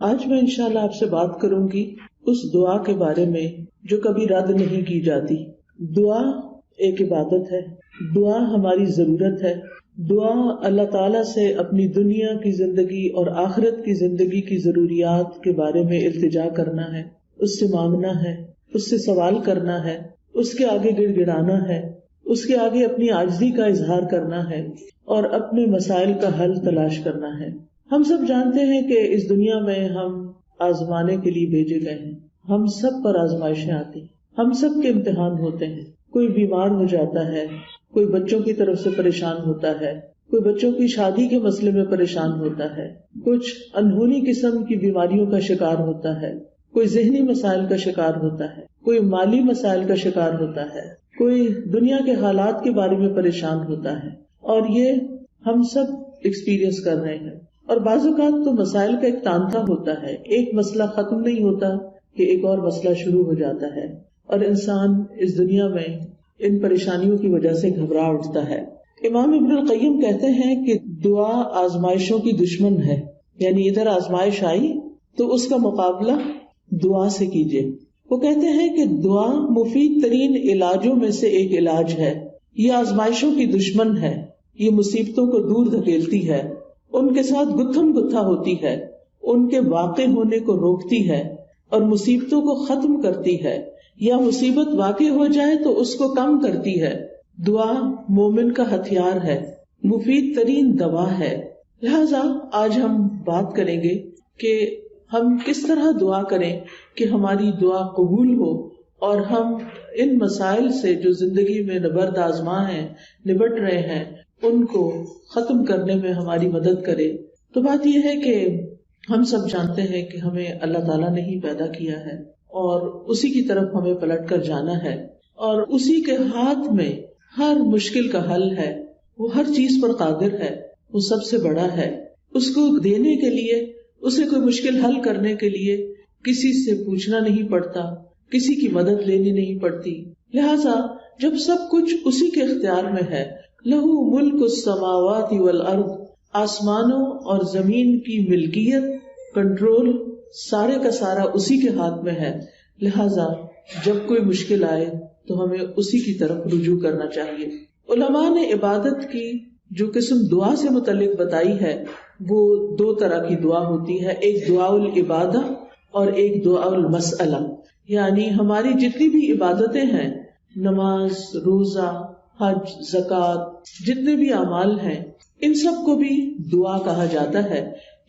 آج میں انشاءاللہ آپ سے بات کروں گی اس دعا کے بارے میں جو کبھی رد نہیں کی جاتی. دعا ایک عبادت ہے، دعا ہماری ضرورت ہے. دعا اللہ تعالیٰ سے اپنی دنیا کی زندگی اور آخرت کی زندگی کی ضروریات کے بارے میں التجا کرنا ہے، اس سے مانگنا ہے، اس سے سوال کرنا ہے، اس کے آگے گڑ گڑانا ہے، اس کے آگے اپنی عاجزی کا اظہار کرنا ہے اور اپنے مسائل کا حل تلاش کرنا ہے. ہم سب جانتے ہیں کہ اس دنیا میں ہم آزمانے کے لیے بھیجے گئے ہیں. ہم سب پر آزمائشیں آتی ہیں، ہم سب کے امتحان ہوتے ہیں. کوئی بیمار ہو جاتا ہے، کوئی بچوں کی طرف سے پریشان ہوتا ہے، کوئی بچوں کی شادی کے مسئلے میں پریشان ہوتا ہے، کچھ انہونی قسم کی بیماریوں کا شکار ہوتا ہے، کوئی ذہنی مسائل کا شکار ہوتا ہے، کوئی مالی مسائل کا شکار ہوتا ہے، کوئی دنیا کے حالات کے بارے میں پریشان ہوتا ہے. اور یہ ہم سب ایکسپیرینس کر رہے ہیں. اور بعض اوقات تو مسائل کا ایک تانتا ہوتا ہے، ایک مسئلہ ختم نہیں ہوتا کہ ایک اور مسئلہ شروع ہو جاتا ہے، اور انسان اس دنیا میں ان پریشانیوں کی وجہ سے گھبرا اٹھتا ہے. امام ابن القیم کہتے ہیں کہ دعا آزمائشوں کی دشمن ہے، یعنی ادھر آزمائش آئی تو اس کا مقابلہ دعا سے کیجیے. وہ کہتے ہیں کہ دعا مفید ترین علاجوں میں سے ایک علاج ہے. یہ آزمائشوں کی دشمن ہے، یہ مصیبتوں کو دور دھکیلتی ہے، ان کے ساتھ گتھم گتھا ہوتی ہے، ان کے واقع ہونے کو روکتی ہے اور مصیبتوں کو ختم کرتی ہے، یا مصیبت واقع ہو جائے تو اس کو کم کرتی ہے. دعا مومن کا ہتھیار ہے، مفید ترین دوا ہے. لہذا آج ہم بات کریں گے کہ ہم کس طرح دعا کریں کہ ہماری دعا قبول ہو اور ہم ان مسائل سے جو زندگی میں نبرد آزما ہیں، نبٹ رہے ہیں، ان کو ختم کرنے میں ہماری مدد کرے. تو بات یہ ہے کہ ہم سب جانتے ہیں کہ ہمیں اللہ تعالیٰ نے ہی پیدا کیا ہے اور اسی کی طرف ہمیں پلٹ کر جانا ہے، اور اسی کے ہاتھ میں ہر مشکل کا حل ہے. وہ ہر چیز پر قادر ہے، وہ سب سے بڑا ہے. اس کو دینے کے لیے، اسے کوئی مشکل حل کرنے کے لیے کسی سے پوچھنا نہیں پڑتا، کسی کی مدد لینی نہیں پڑتی. لہٰذا جب سب کچھ اسی کے اختیار میں ہے، لہو ملک السماوات والارض، آسمانوں اور زمین کی ملکیت، کنٹرول، سارے کا سارا اسی کے ہاتھ میں ہے. لہٰذا جب کوئی مشکل آئے تو ہمیں اسی کی طرف رجوع کرنا چاہیے. علماء نے عبادت کی جو قسم دعا سے متعلق بتائی ہے وہ دو طرح کی دعا ہوتی ہے، ایک دعا العبادہ اور ایک دعا المسئلہ. یعنی ہماری جتنی بھی عبادتیں ہیں، نماز، روزہ، حج، زکوٰۃ، جتنے بھی اعمال ہیں، ان سب کو بھی دعا کہا جاتا ہے،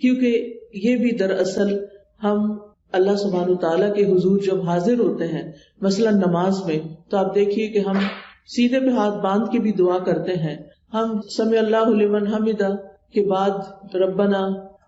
کیونکہ یہ بھی دراصل ہم اللہ سبحانہ وتعالیٰ کے حضور جب حاضر ہوتے ہیں، مثلا نماز میں، تو آپ دیکھیے کہ ہم سینے پہ ہاتھ باندھ کے بھی دعا کرتے ہیں. ہم سمع اللہ لمن حمدہ کے بعد ربنا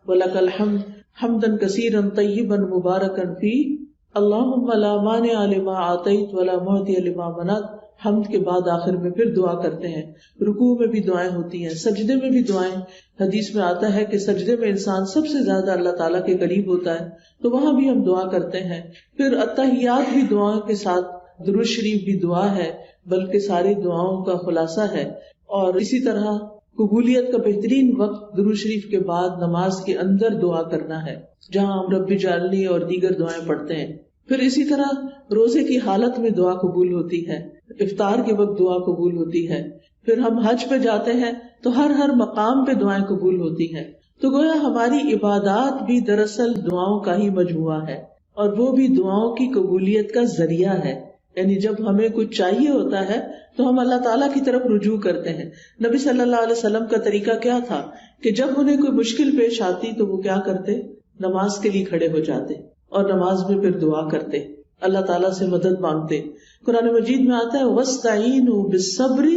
ولک الحمد حمدا کثیرا طیبا مبارکا فیہ اللہم لا مانع لما اعطیت ولا معطی لما منعت. حمد کے بعد آخر میں پھر دعا کرتے ہیں. رکوع میں بھی دعائیں ہوتی ہیں، سجدے میں بھی دعائیں. حدیث میں آتا ہے کہ سجدے میں انسان سب سے زیادہ اللہ تعالیٰ کے قریب ہوتا ہے، تو وہاں بھی ہم دعا کرتے ہیں. پھر التحیات بھی دعاؤں کے ساتھ، درود شریف بھی دعا ہے، بلکہ ساری دعاؤں کا خلاصہ ہے. اور اسی طرح قبولیت کا بہترین وقت درود شریف کے بعد نماز کے اندر دعا کرنا ہے، جہاں ہم رب اجعلنی اور دیگر دعائیں پڑھتے ہیں. پھر اسی طرح روزے کی حالت میں دعا قبول ہوتی ہے، افطار کے وقت دعا قبول ہوتی ہے. پھر ہم حج پہ جاتے ہیں تو ہر مقام پہ دعائیں قبول ہوتی ہیں. تو گویا ہماری عبادات بھی دراصل دعاؤں کا ہی مجموعہ ہے، اور وہ بھی دعاؤں کی قبولیت کا ذریعہ ہے. یعنی جب ہمیں کچھ چاہیے ہوتا ہے تو ہم اللہ تعالیٰ کی طرف رجوع کرتے ہیں. نبی صلی اللہ علیہ وسلم کا طریقہ کیا تھا کہ جب انہیں کوئی مشکل پیش آتی تو وہ کیا کرتے؟ نماز کے لیے کھڑے ہو جاتے اور نماز میں پھر دعا کرتے، اللہ تعالیٰ سے مدد مانگتے. قرآن مجید میں آتا ہے وَاسْتَعِینُوا بِالصَّبْرِ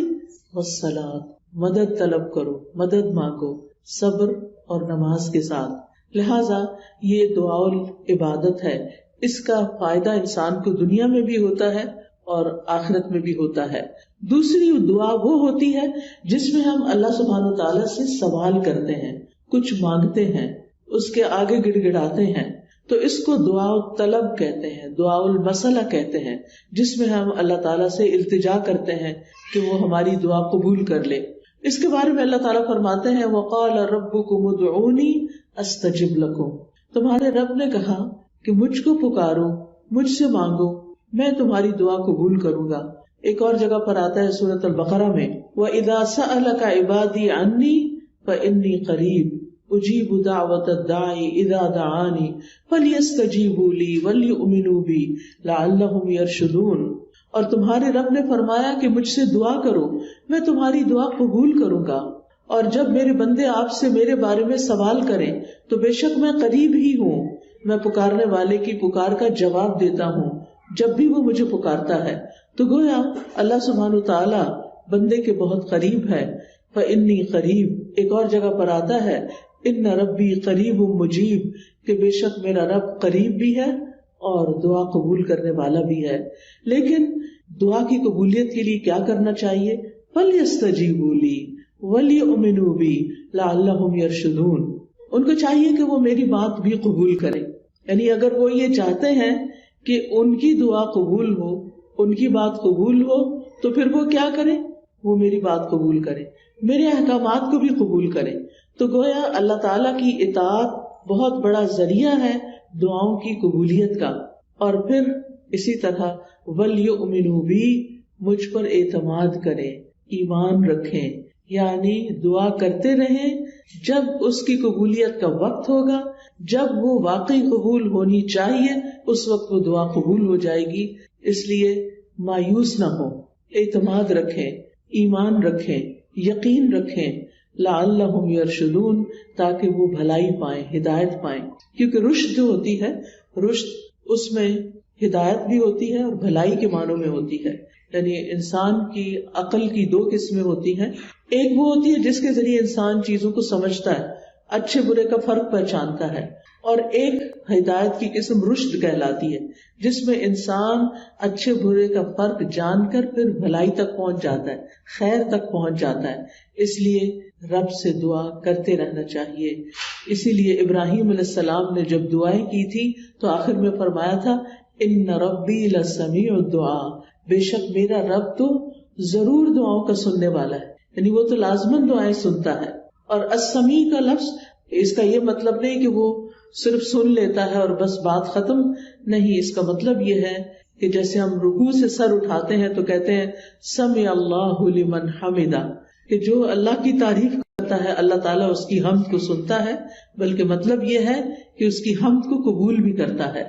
وَالصَّلَاةِ، مدد طلب کرو، مدد مانگو صبر اور نماز کے ساتھ. لہٰذا یہ دعا العبادت ہے. اس کا فائدہ انسان کو دنیا میں بھی ہوتا ہے اور آخرت میں بھی ہوتا ہے. دوسری دعا وہ ہوتی ہے جس میں ہم اللہ سبحانہ تعالیٰ سے سوال کرتے ہیں، کچھ مانگتے ہیں، اس کے آگے گڑ گڑاتے ہیں. تو اس کو دعا الطلب کہتے ہیں، دعا المسئلہ کہتے ہیں، جس میں ہم اللہ تعالیٰ سے التجا کرتے ہیں کہ وہ ہماری دعا قبول کر لے. اس کے بارے میں اللہ تعالیٰ فرماتے ہیں وَقَالَ رَبُّكُمُ ادْعُونِي أَسْتَجِبْ لَكُمْ. تمہارے رب نے کہا کہ مجھ کو پکارو، مجھ سے مانگو، میں تمہاری دعا قبول کروں گا۔ ایک اور جگہ پر آتا ہے سورۃ البقرہ میں، وَإِذَا سَأَلَكَ عِبَادِي عَنِّي فَإِنِّي قَرِيبٌ أُجِيبُ دَعْوَةَ الدَّاعِ إِذَا دَعَانِ فَلْيَسْتَجِيبُوا لِي وَلْيُؤْمِنُوا بِي لَعَلَّهُمْ يَرْشُدُونَ۔ اور تمہارے رب نے فرمایا کہ مجھ سے دعا کرو، میں تمہاری دعا قبول کروں گا، اور جب میرے بندے آپ سے میرے بارے میں سوال کریں تو بے شک میں قریب ہی ہوں، میں پکارنے والے کی پکار کا جواب دیتا ہوں جب بھی وہ مجھے پکارتا ہے۔ تو گویا اللہ سبحانہ وتعالی بندے کے بہت قریب ہے۔ فَإِنِّي قریب، ایک اور جگہ پر آتا ہے ان ربی قریب مجیب، کہ بے شک میرا رب قریب بھی ہے اور دعا قبول کرنے والا بھی ہے۔ لیکن دعا کی قبولیت کے لیے کیا کرنا چاہیے؟ فَلْيَسْتَجِيبُوا لِي وَلْيُؤْمِنُوا بِي لَعَلَّهُمْ يَرْشُدُونَ۔ ان کو چاہیے کہ وہ میری بات بھی قبول کریں، یعنی اگر وہ یہ چاہتے ہیں کہ ان کی دعا قبول ہو، ان کی بات قبول ہو، تو پھر وہ کیا کریں؟ وہ میری بات قبول کریں، میرے احکامات کو بھی قبول کریں۔ تو گویا اللہ تعالیٰ کی اطاعت بہت بڑا ذریعہ ہے دعاؤں کی قبولیت کا۔ اور پھر اسی طرح وَلْيُؤْمِنُوا بِي، مجھ پر اعتماد کریں، ایمان رکھیں، یعنی دعا کرتے رہیں، جب اس کی قبولیت کا وقت ہوگا، جب وہ واقعی قبول ہونی چاہیے، اس وقت وہ دعا قبول ہو جائے گی۔ اس لیے مایوس نہ ہو، اعتماد رکھیں، ایمان رکھیں، یقین رکھیں، لعلہم یرشدون، تاکہ وہ بھلائی پائیں، ہدایت پائیں۔ کیونکہ رشد جو ہوتی ہے، رشد اس میں ہدایت بھی ہوتی ہے اور بھلائی کے معنوں میں ہوتی ہے۔ یعنی انسان کی عقل کی دو قسمیں ہوتی ہیں، ایک وہ ہوتی ہے جس کے ذریعے انسان چیزوں کو سمجھتا ہے، اچھے برے کا فرق پہچانتا ہے، اور ایک ہدایت کی قسم رشد کہلاتی ہے، جس میں انسان اچھے برے کا فرق جان کر پھر بھلائی تک پہنچ جاتا ہے، خیر تک پہنچ جاتا ہے۔ اس لیے رب سے دعا کرتے رہنا چاہیے۔ اسی لیے ابراہیم علیہ السلام نے جب دعائیں کی تھی تو آخر میں فرمایا تھا ان ربی لسمیع الدعاء، بے شک میرا رب تو ضرور دعاؤں کا سننے والا ہے، یعنی وہ تو لازماً دعائیں سنتا ہے۔ اور السمیع کا لفظ، اس کا یہ مطلب نہیں کہ وہ صرف سن لیتا ہے اور بس بات ختم، نہیں، اس کا مطلب یہ ہے کہ جیسے ہم رکوع سے سر اٹھاتے ہیں تو کہتے ہیں سمع اللہ لمن حمدہ، کہ جو اللہ کی تعریف کرتا ہے اللہ تعالیٰ اس کی حمد کو سنتا ہے، بلکہ مطلب یہ ہے کہ اس کی حمد کو قبول بھی کرتا ہے،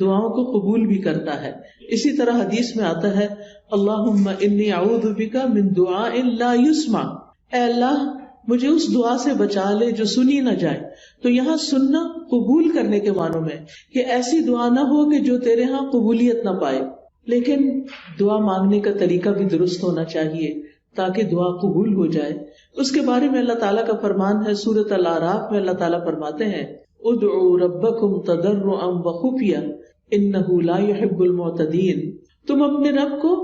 دعاؤں کو قبول بھی کرتا ہے۔ اسی طرح حدیث میں آتا ہے اللہم انی اعوذ بک من دعاء لا یسمع، اے اللہ مجھے اس دعا سے بچا لے جو سنی نہ جائے۔ تو یہاں سننا قبول کرنے کے معنوں میں، کہ ایسی دعا نہ ہو کہ جو تیرے ہاں قبولیت نہ پائے، لیکن دعا مانگنے کا طریقہ بھی درست ہونا چاہیے تاکہ دعا قبول ہو جائے۔ اس کے بارے میں اللہ تعالیٰ کا فرمان ہے سورۃ الاعراف میں، اللہ تعالیٰ فرماتے ہیں ادعوا ربکم تضرعا وخفیا انہ لا يحب المعتدین، تم اپنے رب کو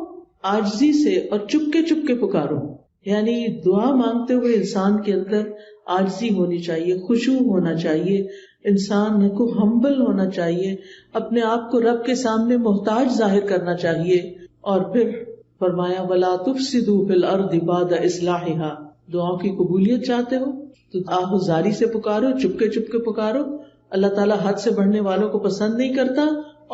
عاجزی سے اور چپکے چپکے پکارو، یعنی دعا مانگتے ہوئے انسان کے اندر عاجزی ہونی چاہیے، خشوع ہونا چاہیے، انسان کو ہمبل ہونا چاہیے، اپنے آپ کو رب کے سامنے محتاج ظاہر کرنا چاہیے۔ اور پھر فرمایا وَلَا تُفْسِدُوا فِي الْأَرْضِ بَعْدَ إِصْلَاحِهَا، دعاؤں کی قبولیت چاہتے ہو تو آہوزاری سے پکارو، چپکے چپکے پکارو، اللہ تعالیٰ حد سے بڑھنے والوں کو پسند نہیں کرتا،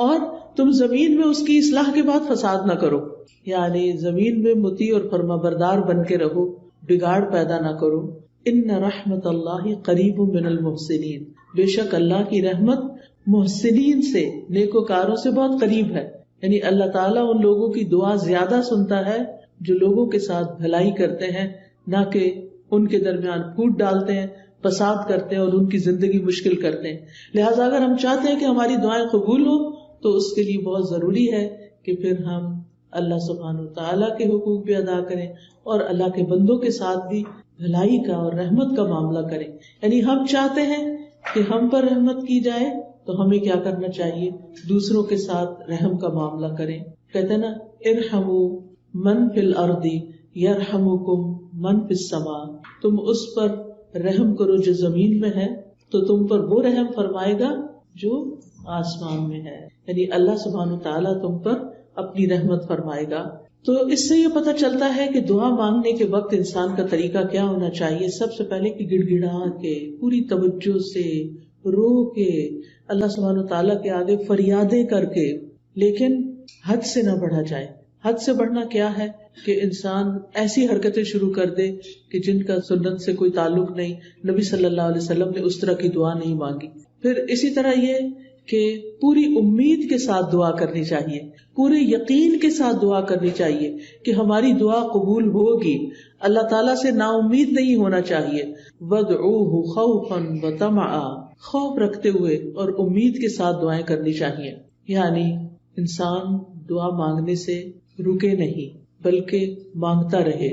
اور تم زمین میں اس کی اصلاح کے بعد فساد نہ کرو، یعنی زمین میں مطیع اور فرمانبردار بن کے رہو، بگاڑ پیدا نہ کرو۔ ان رحمت اللہ قریب من المحسنین، بے شک اللہ کی رحمت محسنین سے، نیکوکاروں سے بہت قریب ہے، یعنی اللہ تعالیٰ ان لوگوں کی دعا زیادہ سنتا ہے جو لوگوں کے ساتھ بھلائی کرتے ہیں، نہ کہ ان کے درمیان پھوٹ ڈالتے ہیں، فساد کرتے ہیں اور ان کی زندگی مشکل کرتے ہیں۔ لہٰذا اگر ہم چاہتے ہیں کہ ہماری دعائیں قبول ہو تو اس کے لیے بہت ضروری ہے کہ پھر ہم اللہ سبحانہ وتعالیٰ کے حقوق بھی ادا کریں اور اللہ کے بندوں کے ساتھ بھی بھلائی کا اور رحمت کا معاملہ کریں۔ یعنی ہم چاہتے ہیں کہ ہم پر رحمت کی جائے تو ہمیں کیا کرنا چاہیے؟ دوسروں کے ساتھ رحم کا معاملہ کریں۔ کہتے ہیں نا ارحموا من فی الارض یرحمکم من فی السماء، تم اس پر رحم کرو جو زمین میں ہے تو تم پر وہ رحم فرمائے گا جو آسمان میں ہے، یعنی اللہ سبحانہ تعالیٰ تم پر اپنی رحمت فرمائے گا۔ تو اس سے یہ پتہ چلتا ہے کہ دعا مانگنے کے وقت انسان کا طریقہ کیا ہونا چاہیے۔ سب سے پہلے کہ گڑ گڑا کے، پوری توجہ سے، رو کے، اللہ سبحانہ تعالیٰ کے آگے فریادیں کر کے، لیکن حد سے نہ بڑھا جائے. حد سے بڑھنا کیا ہے کہ انسان ایسی حرکتیں شروع کر دے کہ جن کا سنت سے کوئی تعلق نہیں. نبی صلی اللہ علیہ وسلم نے اس طرح کی دعا نہیں مانگی. پھر اسی طرح یہ کہ پوری امید کے ساتھ دعا کرنی چاہیے، پورے یقین کے ساتھ دعا کرنی چاہیے کہ ہماری دعا قبول ہوگی. اللہ تعالیٰ سے نا امید نہیں ہونا چاہیے. وَادْعُوهُ خَوْفًا وَطَمَعًا، خوف رکھتے ہوئے اور امید کے ساتھ دعائیں کرنی چاہیے. یعنی انسان دعا مانگنے سے رکے نہیں بلکہ مانگتا رہے.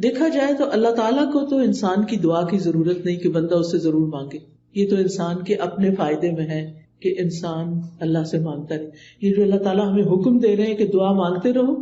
دیکھا جائے تو اللہ تعالیٰ کو تو انسان کی دعا کی ضرورت نہیں کہ بندہ اس سے ضرور مانگے. یہ تو انسان کے اپنے فائدے میں ہے کہ انسان اللہ سے مانگتا رہے. یہ جو اللہ تعالیٰ ہمیں حکم دے رہے ہیں کہ دعا مانگتے رہو،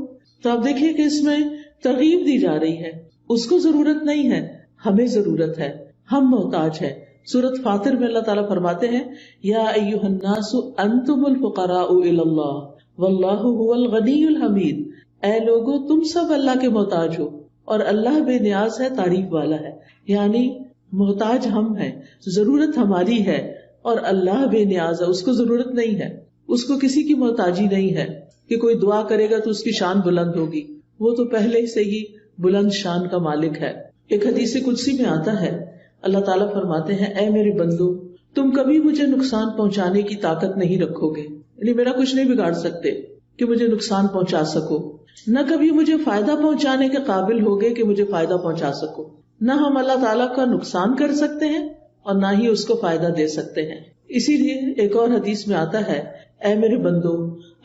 تو آپ دیکھیے کہ اس میں ترغیب دی جا رہی ہے. اس کو ضرورت نہیں ہے، ہمیں ضرورت ہے، ہم محتاج ہیں. سورۃ فاطر میں اللہ تعالیٰ فرماتے ہیں یا ایھا الناس انتم الفقراء الی اللہ واللہ هو الغنی الحمید. اے لوگو تم سب اللہ کے محتاج ہو اور اللہ بے نیاز ہے، تعریف والا ہے. یعنی محتاج ہم ہیں، ضرورت ہماری ہے اور اللہ بے نیاز ہے، اس کو ضرورت نہیں ہے، اس کو کسی کی محتاجی نہیں ہے کہ کوئی دعا کرے گا تو اس کی شان بلند ہوگی. وہ تو پہلے سے ہی بلند شان کا مالک ہے. ایک حدیث قدسی میں آتا ہے اللہ تعالیٰ فرماتے ہیں اے میرے بندو تم کبھی مجھے نقصان پہنچانے کی طاقت نہیں رکھو گے، یعنی میرا کچھ نہیں بگاڑ سکتے کہ مجھے نقصان پہنچا سکو، نہ کبھی مجھے فائدہ پہنچانے کے قابل ہوگے کہ مجھے فائدہ پہنچا سکو. نہ ہم اللہ تعالیٰ کا نقصان کر سکتے ہیں اور نہ ہی اس کو فائدہ دے سکتے ہیں. اسی لیے ایک اور حدیث میں آتا ہے اے میرے بندو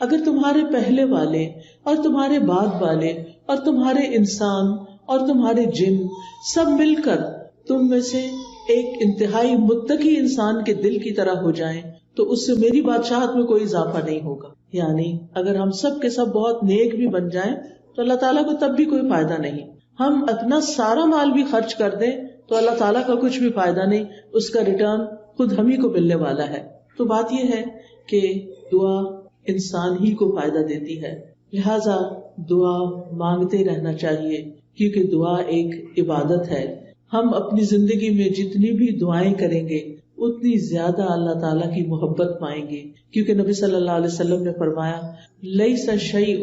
اگر تمہارے پہلے والے اور تمہارے بعد والے اور تمہارے انسان اور تمہارے جن سب مل کر تم میں سے ایک انتہائی متقی انسان کے دل کی طرح ہو جائیں تو اس سے میری بادشاہت میں کوئی اضافہ نہیں ہوگا. یعنی اگر ہم سب کے سب بہت نیک بھی بن جائیں تو اللہ تعالیٰ کو تب بھی کوئی فائدہ نہیں. ہم اپنا سارا مال بھی خرچ کر دیں تو اللہ تعالیٰ کا کچھ بھی فائدہ نہیں، اس کا ریٹرن خود ہم ہی کو ملنے والا ہے. تو بات یہ ہے کہ دعا انسان ہی کو فائدہ دیتی ہے، لہذا دعا مانگتے رہنا چاہیے کیونکہ دعا ایک عبادت ہے. ہم اپنی زندگی میں جتنی بھی دعائیں کریں گے اتنی زیادہ اللہ تعالیٰ کی محبت پائیں گے، کیونکہ نبی صلی اللہ علیہ وسلم نے فرمایا لیس شیء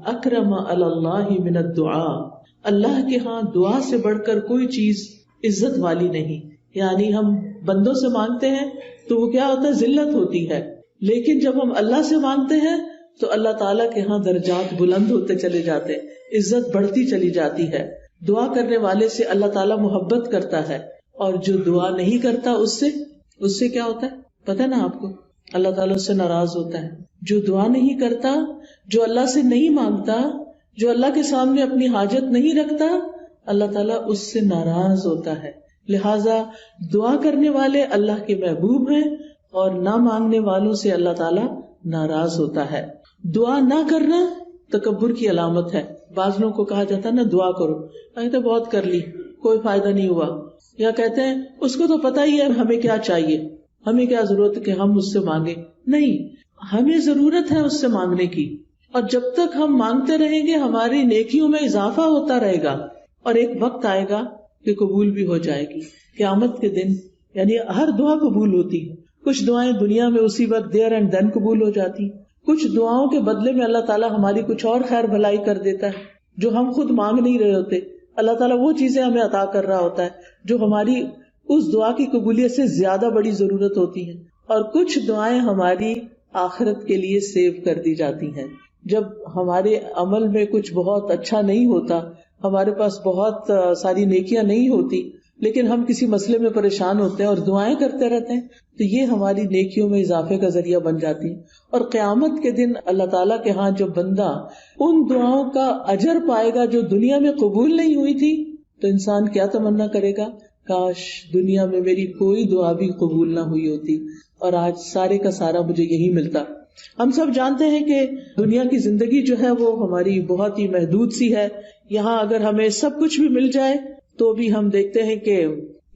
اکرم علی اللہ من الدعاء، اللہ کے ہاں دعا سے بڑھ کر کوئی چیز عزت والی نہیں. یعنی ہم بندوں سے مانگتے ہیں تو وہ کیا ہوتا ہے، ذلت ہوتی ہے، لیکن جب ہم اللہ سے مانگتے ہیں تو اللہ تعالیٰ کے ہاں درجات بلند ہوتے چلے جاتے، عزت بڑھتی چلی جاتی ہے. دعا کرنے والے سے اللہ تعالیٰ محبت کرتا ہے اور جو دعا نہیں کرتا اس سے کیا ہوتا ہے پتہ نا آپ کو، اللہ تعالیٰ اس سے ناراض ہوتا ہے. جو دعا نہیں کرتا، جو اللہ سے نہیں مانگتا، جو اللہ کے سامنے اپنی حاجت نہیں رکھتا، اللہ تعالیٰ اس سے ناراض ہوتا ہے. لہٰذا دعا کرنے والے اللہ کے محبوب ہیں اور نہ مانگنے والوں سے اللہ تعالیٰ ناراض ہوتا ہے. دعا نہ کرنا تکبر کی علامت ہے. بعض لوگوں کو کہا جاتا ہے نا دعا کرو، کہتے بہت کر لی کوئی فائدہ نہیں ہوا، یا کہتے ہیں اس کو تو پتہ ہی ہے ہمیں کیا چاہیے، ہمیں کیا ضرورت ہے کہ ہم اس سے مانگے. نہیں، ہمیں ضرورت ہے اس سے مانگنے کی، اور جب تک ہم مانگتے رہیں گے ہماری نیکیوں میں اضافہ ہوتا رہے گا اور ایک وقت آئے گا کہ قبول بھی ہو جائے گی. قیامت کے دن یعنی ہر دعا قبول ہوتی ہے. کچھ دعائیں دنیا میں اسی وقت دیر اینڈ دین قبول ہو جاتی، کچھ دعاؤں کے بدلے میں اللہ تعالیٰ ہماری کچھ اور خیر بھلائی کر دیتا ہے جو ہم خود مانگ نہیں رہے ہوتے. اللہ تعالیٰ وہ چیزیں ہمیں عطا کر رہا ہوتا ہے جو ہماری اس دعا کی قبولیت سے زیادہ بڑی ضرورت ہوتی ہے. اور کچھ دعائیں ہماری آخرت کے لیے سیو کر دی جاتی ہیں. جب ہمارے عمل میں کچھ بہت اچھا نہیں ہوتا، ہمارے پاس بہت ساری نیکیاں نہیں ہوتی، لیکن ہم کسی مسئلے میں پریشان ہوتے ہیں اور دعائیں کرتے رہتے ہیں، تو یہ ہماری نیکیوں میں اضافے کا ذریعہ بن جاتی ہیں. اور قیامت کے دن اللہ تعالیٰ کے ہاں جو بندہ ان دعاؤں کا اجر پائے گا جو دنیا میں قبول نہیں ہوئی تھی، تو انسان کیا تمنا کرے گا، کاش دنیا میں میری کوئی دعا بھی قبول نہ ہوئی ہوتی اور آج سارے کا سارا مجھے یہی ملتا. ہم سب جانتے ہیں کہ دنیا کی زندگی جو ہے وہ ہماری بہت ہی محدود سی ہے. یہاں اگر ہمیں سب کچھ بھی مل جائے تو بھی ہم دیکھتے ہیں کہ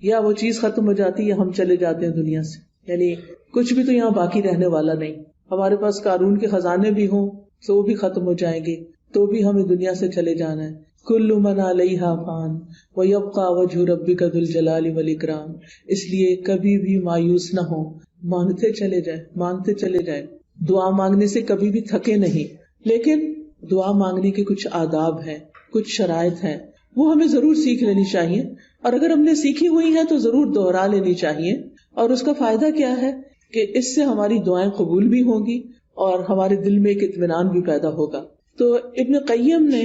یا وہ چیز ختم ہو جاتی یا ہم چلے جاتے ہیں دنیا سے. یعنی کچھ بھی تو یہاں باقی رہنے والا نہیں. ہمارے پاس قارون کے خزانے بھی ہوں تو وہ بھی ختم ہو جائیں گے، تو بھی ہمیں دنیا سے چلے جانا ہے. کل من علیہا فان ویبقی وجہ ربک ذو الجلال والاکرام. اس لیے کبھی بھی مایوس نہ ہو، مانگتے چلے جائیں، مانگتے چلے جائیں. دعا مانگنے سے کبھی بھی تھکے نہیں. لیکن دعا مانگنے کے کچھ آداب ہیں، کچھ شرائط ہیں، وہ ہمیں ضرور سیکھ لینی چاہیے. اور اگر ہم نے سیکھی ہوئی ہیں تو ضرور دوہرا لینی چاہیے. اور اس کا فائدہ کیا ہے کہ اس سے ہماری دعائیں قبول بھی ہوں گی اور ہمارے دل میں ایک اطمینان بھی پیدا ہوگا. تو ابن قیم نے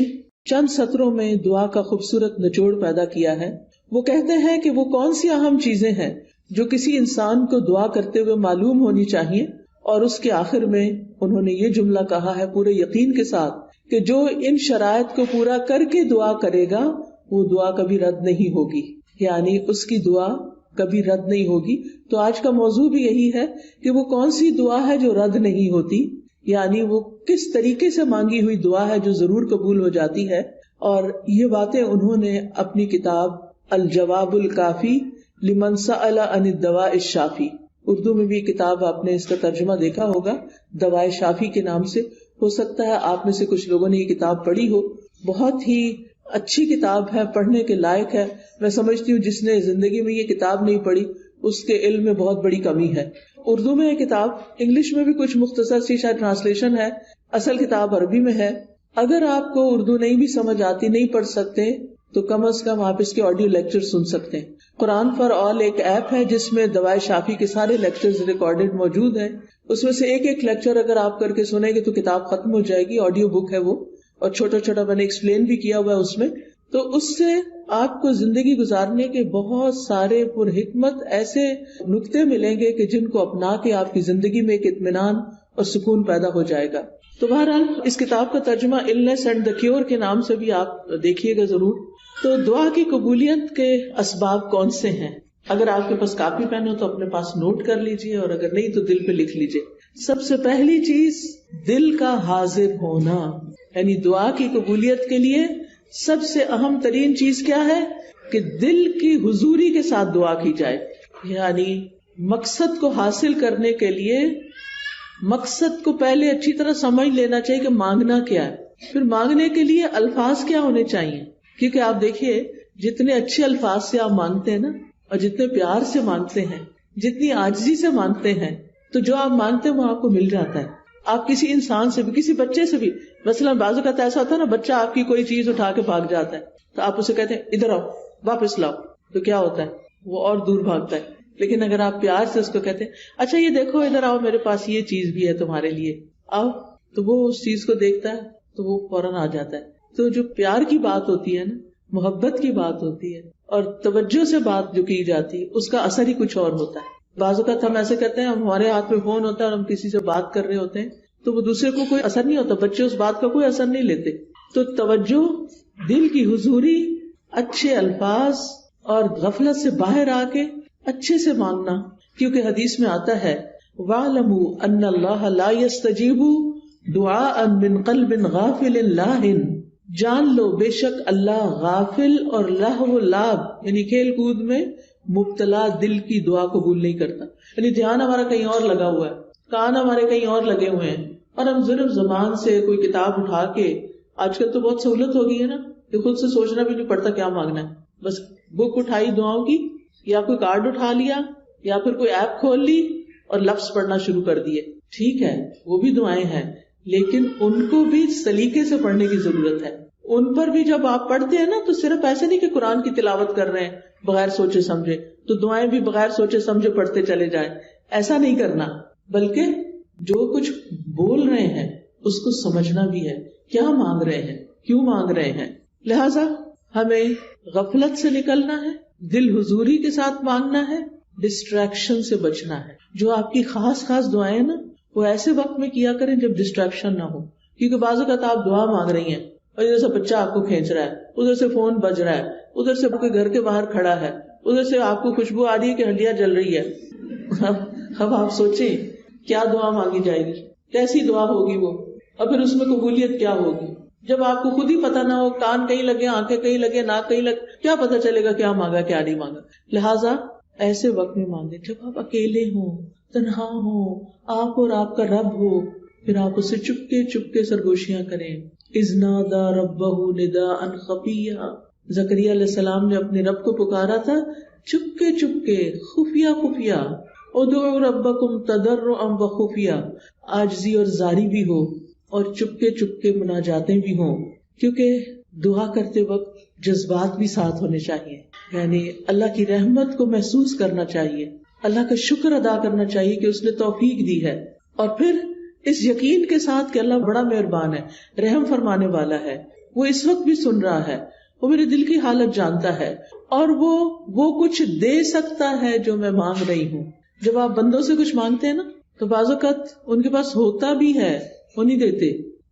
چند سطروں میں دعا کا خوبصورت نچوڑ پیدا کیا ہے. وہ کہتے ہیں کہ وہ کون سی اہم چیزیں ہیں جو کسی انسان کو دعا کرتے ہوئے معلوم ہونی چاہیے. اور اس کے آخر میں انہوں نے یہ جملہ کہا ہے پورے یقین کے ساتھ کہ جو ان شرائط کو پورا کر کے دعا کرے گا وہ دعا کبھی رد نہیں ہوگی، یعنی اس کی دعا کبھی رد نہیں ہوگی. تو آج کا موضوع بھی یہی ہے کہ وہ کون سی دعا ہے جو رد نہیں ہوتی، یعنی وہ کس طریقے سے مانگی ہوئی دعا ہے جو ضرور قبول ہو جاتی ہے. اور یہ باتیں انہوں نے اپنی کتاب الجواب الکافی لمن سأل عن الدواء الشافی، اردو میں بھی کتاب آپ نے اس کا ترجمہ دیکھا ہوگا دوائے شافی کے نام سے. ہو سکتا ہے آپ میں سے کچھ لوگوں نے یہ کتاب پڑھی ہو. بہت ہی اچھی کتاب ہے، پڑھنے کے لائق ہے. میں سمجھتی ہوں جس نے زندگی میں یہ کتاب نہیں پڑھی اس کے علم میں بہت بڑی کمی ہے. اردو میں یہ کتاب، انگلش میں بھی کچھ مختصر سی شاید ٹرانسلیشن ہے، اصل کتاب عربی میں ہے. اگر آپ کو اردو نہیں بھی سمجھ آتی، نہیں پڑھ سکتے، تو کم از کم آپ اس کے آڈیو لیکچر سن سکتے ہیں. قرآن فار آل ایک ایپ ہے جس میں دوائے شافی کے سارے لیکچرز ریکارڈڈ موجود ہیں. اس میں سے ایک ایک لیکچر اگر آپ کر کے سنیں گے تو کتاب ختم ہو جائے گی. آڈیو بک ہے وہ، اور چھوٹا چھوٹا میں نے ایکسپلین بھی کیا ہوا ہے اس میں. تو اس سے آپ کو زندگی گزارنے کے بہت سارے پر حکمت ایسے نکتے ملیں گے کہ جن کو اپنا کے آپ کی زندگی میں ایک اطمینان اور سکون پیدا ہو جائے گا. تو بہرحال اس کتاب کا ترجمہ النس اینڈ دا کیور کے نام سے بھی آپ دیکھیے گا ضرور. تو دعا کی قبولیت کے اسباب کون سے ہیں؟ اگر آپ کے پاس کاپی پین ہو تو اپنے پاس نوٹ کر لیجئے، اور اگر نہیں تو دل پہ لکھ لیجئے. سب سے پہلی چیز دل کا حاضر ہونا، یعنی دعا کی قبولیت کے لیے سب سے اہم ترین چیز کیا ہے کہ دل کی حضوری کے ساتھ دعا کی جائے. یعنی مقصد کو حاصل کرنے کے لیے مقصد کو پہلے اچھی طرح سمجھ لینا چاہیے کہ مانگنا کیا ہے. پھر مانگنے کے لیے الفاظ کیا ہونے چاہیے، کیونکہ آپ دیکھیے جتنے اچھے الفاظ سے آپ مانگتے ہیں نا، اور جتنے پیار سے مانگتے ہیں، جتنی عاجزی سے مانگتے ہیں، تو جو آپ مانگتے ہیں وہ آپ کو مل جاتا ہے. آپ کسی انسان سے بھی، کسی بچے سے بھی، مثلا بعض اوقات ایسا ہوتا ہے نا، بچہ آپ کی کوئی چیز اٹھا کے بھاگ جاتا ہے تو آپ اسے کہتے ہیں ادھر آؤ، واپس لاؤ، تو کیا ہوتا ہے وہ اور دور بھاگتا ہے. لیکن اگر آپ پیار سے اس کو کہتے ہیں اچھا یہ دیکھو ادھر آؤ، میرے پاس یہ چیز بھی ہے تمہارے لیے، آؤ، تو وہ اس چیز کو دیکھتا ہے تو وہ فوراً آ جاتا ہے. تو جو پیار کی بات ہوتی ہے نا، محبت کی بات ہوتی ہے، اور توجہ سے بات جو کی جاتی ہے، اس کا اثر ہی کچھ اور ہوتا ہے. بعض اوقات ہم ایسے کرتے ہیں، ہمارے ہاتھ میں فون ہوتا ہے اور ہم کسی سے بات کر رہے ہوتے ہیں تو وہ دوسرے کو کوئی اثر نہیں ہوتا، بچے اس بات کا کوئی اثر نہیں لیتے. تو توجہ، دل کی حضوری، اچھے الفاظ، اور غفلت سے باہر آ کے اچھے سے مانگنا. کیونکہ حدیث میں آتا ہے وَاعْلَمُوا أَنَّ اللَّهَ لَا يَسْتَجِيبُ دُعَاءً مِّن قَلْبٍ غَافِلٍ لَاهٍ، جان لو بے شک اللہ غافل اور لہو لعب یعنی کھیل کود میں مبتلا دل کی دعا قبول نہیں کرتا. یعنی دھیان ہمارا کہیں اور لگا ہوا ہے، کان ہمارے کہیں اور لگے ہوئے ہیں، اور ہم صرف زبان سے کوئی کتاب اٹھا کے، آج کل تو بہت سہولت ہو گئی ہے نا کہ خود سے سوچنا بھی نہیں پڑتا کیا مانگنا ہے، بس بک اٹھائی دعاؤں کی، یا کوئی کارڈ اٹھا لیا، یا پھر کوئی ایپ کھول لی اور لفظ پڑھنا شروع کر دیے. ٹھیک ہے وہ بھی دعائیں ہیں، لیکن ان کو بھی سلیقے سے پڑھنے کی ضرورت ہے. ان پر بھی جب آپ پڑھتے ہیں نا تو صرف ایسے نہیں کہ قرآن کی تلاوت کر رہے ہیں بغیر سوچے سمجھے تو دعائیں بھی بغیر سوچے سمجھے پڑھتے چلے جائیں، ایسا نہیں کرنا، بلکہ جو کچھ بول رہے ہیں اس کو سمجھنا بھی ہے، کیا مانگ رہے ہیں، کیوں مانگ رہے ہیں. لہذا ہمیں غفلت سے نکلنا ہے، دل حضوری کے ساتھ مانگنا ہے، ڈسٹریکشن سے بچنا ہے. جو آپ کی خاص خاص دعائیں نا وہ ایسے وقت میں کیا کریں جب ڈسٹریکشن نہ ہو. کیونکہ بعض اوقات آپ دعا مانگ رہی ہیں اور ادھر سے بچہ آپ کو کھینچ رہا ہے، ادھر سے فون بج رہا ہے، ادھر سے کوئی گھر کے باہر کھڑا ہے، ادھر سے آپ کو خوشبو آ رہی ہے کہ ہڈیاں جل رہی ہے. اب آپ سوچیں کیا دعا مانگی جائے گی، کیسی دعا ہوگی وہ، اور پھر اس میں قبولیت کیا ہوگی جب آپ کو خود ہی پتہ نہ ہو، کان کہیں لگے، آنکھیں کہیں لگے، ناک کہیں لگے، کیا پتہ چلے گا کیا مانگا کیا نہیں مانگا. لہٰذا ایسے وقت میں مانگے جب آپ اکیلے ہوں، تنہا ہوں، آپ اور آپ کا رب ہو، پھر آپ اسے چپکے چپکے سرگوشیاں کریں. اذ نادى ربه نداء خفيا، زکریا علیہ السلام نے اپنے رب کو پکارا تھا چپکے چپکے، خفیہ خفیہ. ادعوا ربکم تضرعا وخفیا، عاجزی اور زاری بھی ہو اور چپکے چپکے مناجاتیں بھی ہوں، کیونکہ دعا کرتے وقت جذبات بھی ساتھ ہونے چاہیے، یعنی اللہ کی رحمت کو محسوس کرنا چاہیے، اللہ کا شکر ادا کرنا چاہیے کہ اس نے توفیق دی ہے، اور پھر اس یقین کے ساتھ کہ اللہ بڑا مہربان ہے، رحم فرمانے والا ہے، وہ اس وقت بھی سن رہا ہے، وہ میرے دل کی حالت جانتا ہے، اور وہ کچھ دے سکتا ہے جو میں مانگ رہی ہوں۔ جب آپ بندوں سے کچھ مانگتے ہیں نا تو بعض اوقات ان کے پاس ہوتا بھی ہے، وہ نہیں دیتے،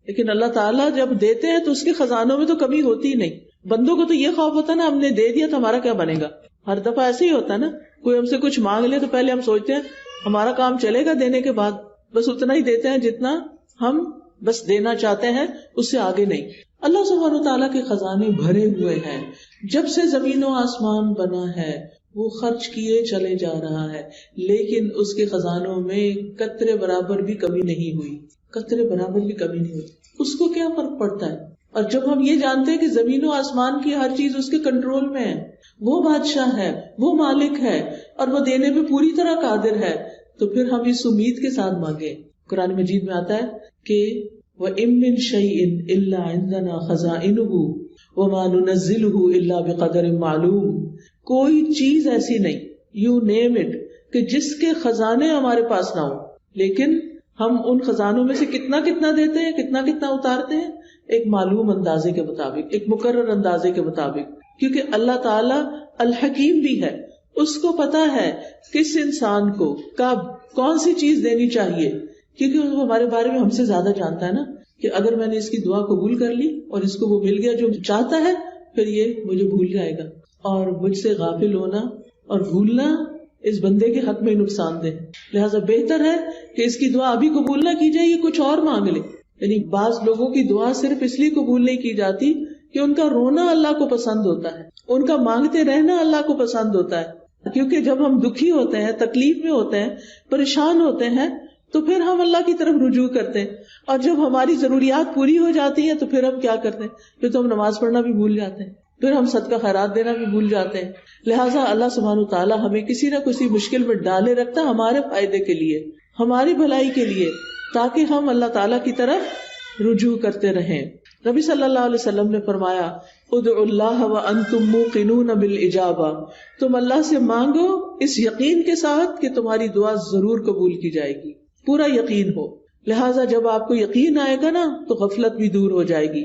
لیکن اللہ تعالیٰ جب دیتے ہیں تو اس کے خزانوں میں تو کمی ہوتی ہی نہیں۔ بندوں کو تو یہ خوف ہوتا ہے نا، ہم نے دے دیا تو ہمارا کیا بنے گا، ہر دفعہ ایسے ہی ہوتا ہے نا، کوئی ہم سے کچھ مانگ لے تو پہلے ہم سوچتے ہیں ہمارا کام چلے گا دینے کے بعد، بس اتنا ہی دیتے ہیں جتنا ہم بس دینا چاہتے ہیں، اس سے آگے نہیں۔ اللہ سبحانہ وتعالیٰ کے خزانے بھرے ہوئے ہیں، جب سے زمین و آسمان بنا ہے وہ خرچ کیے چلے جا رہا ہے، لیکن اس کے خزانوں میں قطرے برابر بھی کمی نہیں ہوئی، قطرے برابر بھی کمی نہیں ہوئی۔ اس کو کیا فرق پڑتا ہے؟ اور جب ہم یہ جانتے ہیں کہ زمین و آسمان کی ہر چیز اس کے کنٹرول میں ہے، وہ بادشاہ ہے، وہ مالک ہے، اور وہ دینے پہ پوری طرح قادر ہے، تو پھر ہم اس امید کے ساتھ مانگے۔ قرآن مجید میں آتا ہے کہ وَإِن مِّن شَيْءٍ إِلَّا عِندَنَا خَزَائِنُهُ وَمَا نُنَزِّلُهُ إِلَّا بِقَدَرٍ مَّعْلُومٍ، کوئی چیز ایسی نہیں، یو نیم اٹ، کہ جس کے خزانے ہمارے پاس نہ ہو، لیکن ہم ان خزانوں میں سے کتنا کتنا دیتے ہیں، کتنا کتنا اتارتے ہیں، ایک معلوم اندازے کے مطابق، ایک مقرر اندازے کے مطابق، کیونکہ اللہ تعالی الحکیم بھی ہے، اس کو پتا ہے کس انسان کو کب کون سی چیز دینی چاہیے، کیونکہ وہ ہمارے بارے میں ہم سے زیادہ جانتا ہے نا، کہ اگر میں نے اس کی دعا قبول کر لی اور اس کو وہ مل گیا جو چاہتا ہے، پھر یہ مجھے بھول جائے گا، اور مجھ سے غافل ہونا اور بھولنا اس بندے کے حق میں نقصان دہ، لہٰذا بہتر ہے کہ اس کی دعا ابھی قبول نہ کی جائے، یہ کچھ اور مانگ لے۔ یعنی بعض لوگوں کی دعا صرف اس لیے قبول نہیں کی جاتی کہ ان کا رونا اللہ کو پسند ہوتا ہے، ان کا مانگتے رہنا اللہ کو پسند ہوتا ہے، کیونکہ جب ہم دکھی ہوتے ہیں، تکلیف میں ہوتے ہیں، پریشان ہوتے ہیں، تو پھر ہم اللہ کی طرف رجوع کرتے ہیں، اور جب ہماری ضروریات پوری ہو جاتی ہیں تو پھر ہم کیا کرتے ہیں، پھر تو ہم نماز پڑھنا بھی بھول جاتے ہیں، پھر ہم صدقہ خیرات دینا بھی بھول جاتے ہیں۔ لہٰذا اللہ سبحانہ وتعالیٰ ہمیں کسی نہ کسی مشکل میں ڈالے رکھتا ہمارے فائدے کے لیے، ہماری بھلائی کے لیے، تاکہ ہم اللہ تعالیٰ کی طرف رجوع کرتے رہیں۔ نبی صلی اللہ علیہ وسلم نے فرمایا ادعوا اللہ وانتم موقنون بالاجابہ، تم اللہ سے مانگو اس یقین کے ساتھ کہ تمہاری دعا ضرور قبول کی جائے گی، پورا یقین ہو۔ لہٰذا جب آپ کو یقین آئے گا نا تو غفلت بھی دور ہو جائے گی،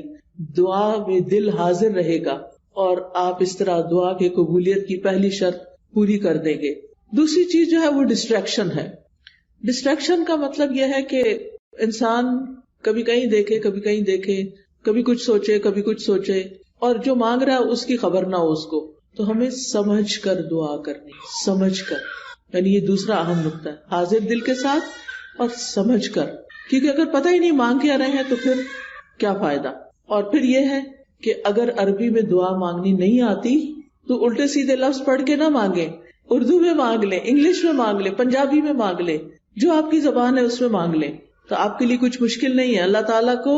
دعا میں دل حاضر رہے گا، اور آپ اس طرح دعا کی قبولیت کی پہلی شرط پوری کر دیں گے۔ دوسری چیز جو ہے وہ ڈسٹریکشن ہے۔ ڈسٹریکشن کا مطلب یہ ہے کہ انسان کبھی کہیں دیکھے، کبھی کہیں دیکھے، کبھی کچھ سوچے، کبھی کچھ سوچے، اور جو مانگ رہا ہے اس کی خبر نہ ہو اس کو، تو ہمیں سمجھ کر دعا کرنی، سمجھ کر، یعنی یہ دوسرا اہم نقطہ ہے، حاضر دل کے ساتھ اور سمجھ کر، کیونکہ اگر پتہ ہی نہیں مانگ کیا رہے ہیں تو پھر کیا فائدہ۔ اور پھر یہ ہے کہ اگر عربی میں دعا مانگنی نہیں آتی تو الٹے سیدھے لفظ پڑھ کے نہ مانگیں، اردو میں مانگ لیں، انگلش میں مانگ لیں، پنجابی میں مانگ لیں، جو آپ کی زبان ہے اس میں مانگ لیں، تو آپ کے لیے کچھ مشکل نہیں ہے۔ اللہ تعالیٰ کو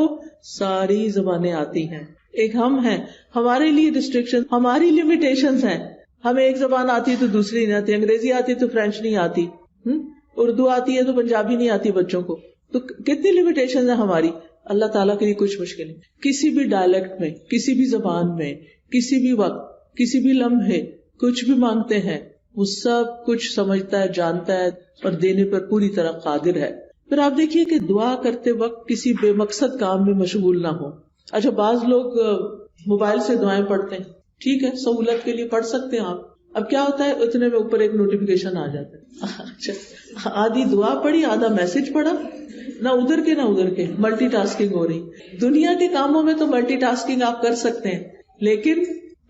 ساری زبانیں آتی ہیں، ایک ہم ہیں، ہمارے لیے ریسٹرکشن، ہماری لمیٹیشنز ہیں، ہمیں ایک زبان آتی ہے تو دوسری نہیں آتی، انگریزی آتی ہے تو فرینچ نہیں آتی، اردو آتی ہے تو پنجابی نہیں آتی بچوں کو، تو کتنی لمیٹیشنز ہیں ہماری۔ اللہ تعالیٰ کے لیے کچھ مشکل نہیں، کسی بھی ڈائلیکٹ میں، کسی بھی زبان میں، کسی بھی وقت، کسی بھی لمحے کچھ بھی مانگتے ہیں، وہ سب کچھ سمجھتا ہے، جانتا ہے، اور دینے پر پوری طرح قادر ہے۔ پھر آپ دیکھیے کہ دعا کرتے وقت کسی بے مقصد کام میں مشغول نہ ہو۔ اچھا بعض لوگ موبائل سے دعائیں پڑھتے ہیں، ٹھیک ہے، سہولت کے لیے پڑھ سکتے ہیں آپ، اب کیا ہوتا ہے اتنے میں اوپر ایک نوٹیفیکیشن آ جاتا ہے، اچھا آدھی دعا پڑھی، آدھا میسج پڑھا، نہ ادھر کے نہ ادھر کے، ملٹی ٹاسکنگ ہو رہی۔ دنیا کے کاموں میں تو ملٹی ٹاسکنگ آپ کر سکتے ہیں، لیکن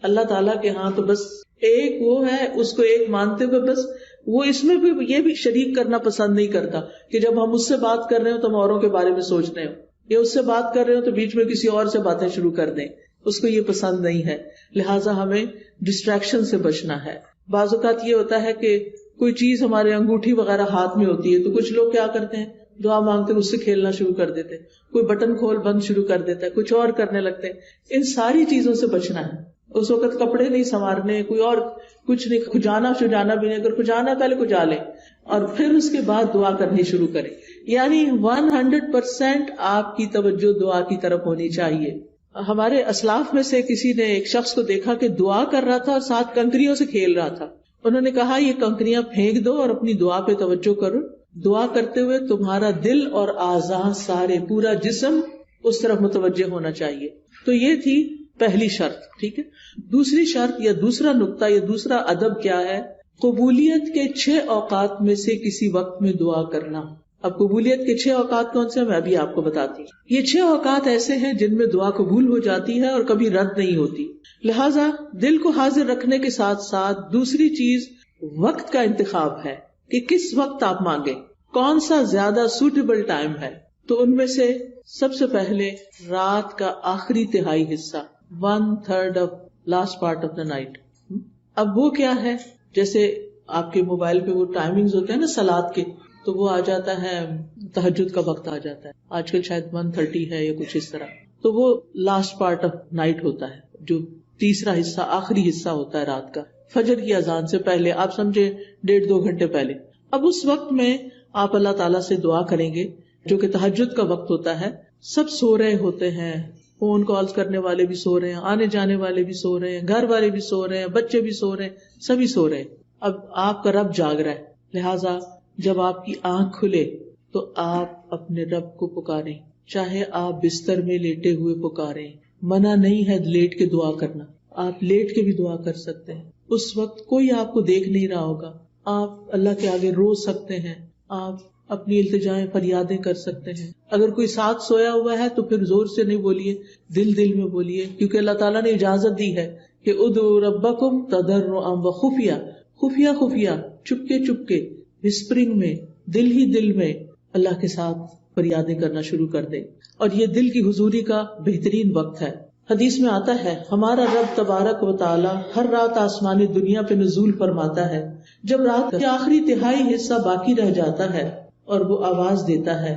اللہ تعالیٰ کے ہاں تو بس ایک وہ ہے، اس کو ایک مانتے ہوئے بس وہ اس میں بھی یہ بھی شریک کرنا پسند نہیں کرتا کہ جب ہم اس سے بات کر رہے ہوں تو ہم اوروں کے بارے میں سوچ رہے ہوں، یا اس سے بات کر رہے ہوں تو بیچ میں کسی اور سے باتیں شروع کر دیں، اس کو یہ پسند نہیں ہے۔ لہٰذا ہمیں ڈسٹریکشن سے بچنا ہے۔ بعض اوقات یہ ہوتا ہے کہ کوئی چیز ہمارے انگوٹھی وغیرہ ہاتھ میں ہوتی ہے تو کچھ لوگ کیا کرتے ہیں، دعا مانگتے ہیں اس سے کھیلنا شروع کر دیتے ہیں، کوئی بٹن کھول بند شروع کر دیتا ہے، کچھ اور کرنے لگتے ہیں۔ ان ساری چیزوں سے بچنا ہے۔ اس وقت کپڑے نہیں سنوارنے، کوئی اور کچھ نہیں، کھجانا شجانا بھی نہیں، اگر کھجانا پہلے کھجا لیں، اور پھر اس کے بعد دعا کرنی شروع کریں. یعنی 100% آپ کی توجہ دعا کی طرف ہونی چاہیے. ہمارے اسلاف میں سے کسی نے ایک شخص کو دیکھا کہ دعا کر رہا تھا اور ساتھ کنکریوں سے کھیل رہا تھا. انہوں نے کہا یہ کنکریاں پھینک دو اور اپنی دعا پہ توجہ کرو. دعا کرتے ہوئے تمہارا دل اور اعضاء سارے پورا جسم اس طرف متوجہ ہونا چاہیے. تو یہ تھی پہلی شرط. ٹھیک ہے. دوسری شرط یا دوسرا نقطہ یا دوسرا ادب کیا ہے؟ قبولیت کے 6 اوقات میں سے کسی وقت میں دعا کرنا. اب قبولیت کے 6 اوقات کون سے ہیں میں ابھی آپ کو بتاتی ہوں. یہ 6 اوقات ایسے ہیں جن میں دعا قبول ہو جاتی ہے اور کبھی رد نہیں ہوتی. لہذا دل کو حاضر رکھنے کے ساتھ ساتھ دوسری چیز وقت کا انتخاب ہے کہ کس وقت آپ مانگیں, کون سا زیادہ سوٹیبل ٹائم ہے. تو ان میں سے سب سے پہلے رات کا آخری تہائی حصہ, 1/3 of last part of the night. اب وہ کیا ہے, جیسے آپ کے موبائل پہ وہ ٹائمنگز ہوتے ہیں نا صلاۃ کے, تو وہ آ جاتا ہے تہجد کا وقت آ جاتا ہے. آج کل شاید 1:30 ہے یا کچھ اس طرح. تو وہ لاسٹ پارٹ آف نائٹ ہوتا ہے, جو تیسرا حصہ آخری حصہ ہوتا ہے رات کا, فجر کی اذان سے پہلے, آپ سمجھے 1.5-2 گھنٹے پہلے. اب اس وقت میں آپ اللہ تعالیٰ سے دعا کریں گے, جو کہ تہجد کا وقت ہوتا ہے. سب سو رہے ہوتے ہیں, فون کالز کرنے والے بھی سو رہے ہیں, آنے جانے والے بھی سو رہے ہیں, گھر والے بھی سو رہے ہیں, بچے بھی سو رہے ہیں, سبھی سو رہے ہیں. اب آپ کا رب جاگ رہا ہے, لہٰذا جب آپ کی آنکھ کھلے تو آپ اپنے رب کو پکاریں, چاہے آپ بستر میں لیٹے ہوئے پکاریں. منع نہیں ہے لیٹ کے دعا کرنا, آپ لیٹ کے بھی دعا کر سکتے ہیں. اس وقت کوئی آپ کو دیکھ نہیں رہا ہوگا, آپ اللہ کے آگے رو سکتے ہیں, آپ اپنی التجائیں فریادیں کر سکتے ہیں. اگر کوئی ساتھ سویا ہوا ہے تو پھر زور سے نہیں بولیے, دل دل میں بولیے, کیونکہ اللہ تعالیٰ نے اجازت دی ہے کہ ادعوا ربکم تضرعا وخفیہ, خفیہ خفیہ, چپکے چپکے, وسپرنگ میں, دل ہی دل میں اللہ کے ساتھ فریادیں کرنا شروع کر دیں. اور یہ دل کی حضوری کا بہترین وقت ہے. حدیث میں آتا ہے ہمارا رب تبارک و تعالی ہر رات آسمانی دنیا پہ نزول فرماتا ہے. جب رات کا آخری تہائی حصہ باقی رہ جاتا ہے اور وہ آواز دیتا ہے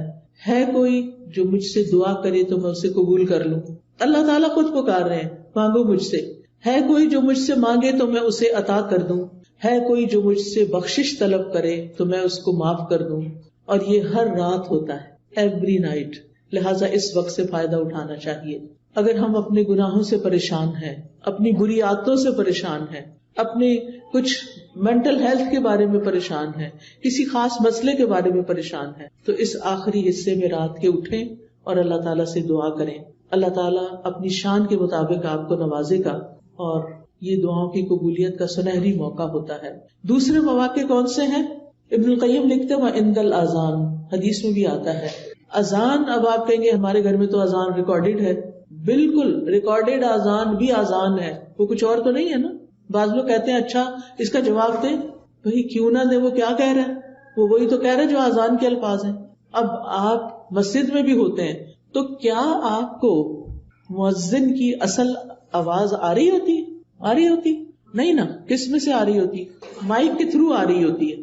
کوئی جو مجھ سے دعا کرے تو میں اسے قبول کر لوں. اللہ تعالیٰ خود پکار رہے ہیں, مانگو مجھ سے. ہے کوئی جو مجھ سے مانگے تو میں اسے عطا کر دوں. ہے کوئی جو مجھ سے بخشش طلب کرے تو میں اس کو معاف کر دوں. اور یہ ہر رات ہوتا ہے, ایوری نائٹ. لہٰذا اس وقت سے فائدہ اٹھانا چاہیے. اگر ہم اپنے گناہوں سے پریشان ہیں, اپنی بری عادتوں سے پریشان ہیں, اپنے کچھ مینٹل ہیلتھ کے بارے میں پریشان ہیں, کسی خاص مسئلے کے بارے میں پریشان ہیں, تو اس آخری حصے میں رات کے اٹھیں اور اللہ تعالیٰ سے دعا کریں. اللہ تعالیٰ اپنی شان کے مطابق آپ کو نوازے گا اور یہ دعاؤں کی قبولیت کا سنہری موقع ہوتا ہے. دوسرے مواقع کون سے ہیں؟ ابن القیم لکھتے ہیں عند الاذان, حدیث میں بھی آتا ہے اذان. اب آپ کہیں گے ہمارے گھر میں تو اذان ریکارڈیڈ ہے. بالکل ریکارڈیڈ اذان بھی اذان ہے, وہ کچھ اور تو نہیں ہے نا. بعض لوگ کہتے ہیں اچھا اس کا جواب دیں, بھائی کیوں نہ دے, وہ کیا کہہ رہا ہے, وہ وہی تو کہہ رہا ہے جو اذان کے الفاظ ہیں. اب آپ مسجد میں بھی ہوتے ہیں تو کیا آپ کو مؤذن کی اصل آواز آ رہی ہوتی نہیں نا. کس میں سے آ رہی ہوتی؟ مائک کے تھرو آ رہی ہوتی ہے.